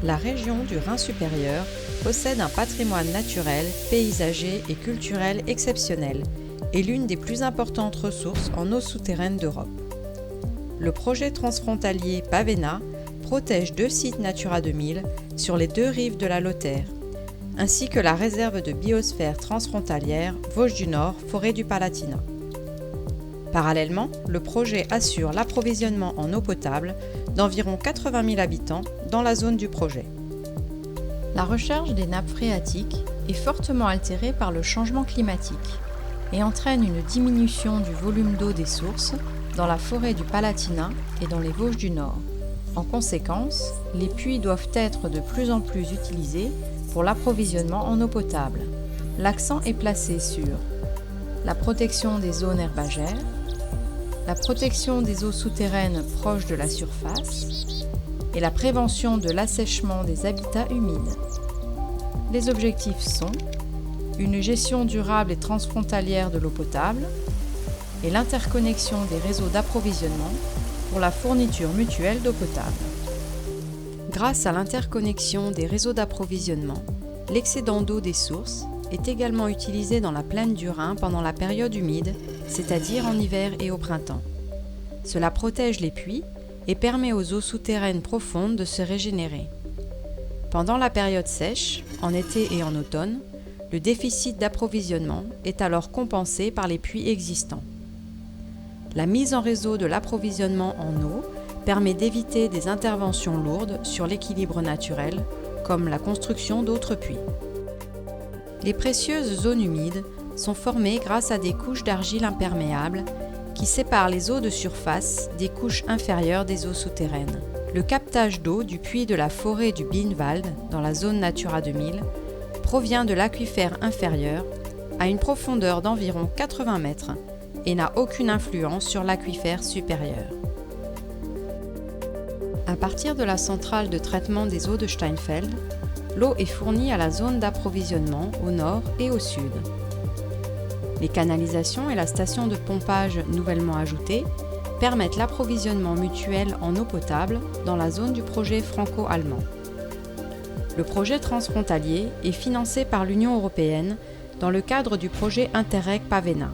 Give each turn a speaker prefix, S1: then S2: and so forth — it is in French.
S1: La région du Rhin supérieur possède un patrimoine naturel, paysager et culturel exceptionnel et l'une des plus importantes ressources en eau souterraine d'Europe. Le projet transfrontalier Pavena protège 2 sites Natura 2000 sur les 2 rives de la Lozère, ainsi que la réserve de biosphère transfrontalière Vosges du Nord, forêt du Palatinat. Parallèlement, le projet assure l'approvisionnement en eau potable d'environ 80 000 habitants dans la zone du projet. La recherche des nappes phréatiques est fortement altérée par le changement climatique et entraîne une diminution du volume d'eau des sources dans la forêt du Palatinat et dans les Vosges du Nord. En conséquence, les puits doivent être de plus en plus utilisés pour l'approvisionnement en eau potable. L'accent est placé sur la protection des zones herbagères, la protection des eaux souterraines proches de la surface et la prévention de l'assèchement des habitats humides. Les objectifs sont une gestion durable et transfrontalière de l'eau potable et l'interconnexion des réseaux d'approvisionnement pour la fourniture mutuelle d'eau potable. Grâce à l'interconnexion des réseaux d'approvisionnement, l'excédent d'eau des sources est également utilisé dans la plaine du Rhin pendant la période humide, c'est-à-dire en hiver et au printemps. Cela protège les puits et permet aux eaux souterraines profondes de se régénérer. Pendant la période sèche, en été et en automne, le déficit d'approvisionnement est alors compensé par les puits existants. La mise en réseau de l'approvisionnement en eau permet d'éviter des interventions lourdes sur l'équilibre naturel, comme la construction d'autres puits. Les précieuses zones humides sont formées grâce à des couches d'argile imperméables qui séparent les eaux de surface des couches inférieures des eaux souterraines. Le captage d'eau du puits de la forêt du Bienwald, dans la zone Natura 2000, provient de l'aquifère inférieur à une profondeur d'environ 80 mètres et n'a aucune influence sur l'aquifère supérieur. À partir de la centrale de traitement des eaux de Steinfeld, l'eau est fournie à la zone d'approvisionnement au nord et au sud. Les canalisations et la station de pompage nouvellement ajoutée permettent l'approvisionnement mutuel en eau potable dans la zone du projet franco-allemand. Le projet transfrontalier est financé par l'Union européenne dans le cadre du projet Interreg Pavena.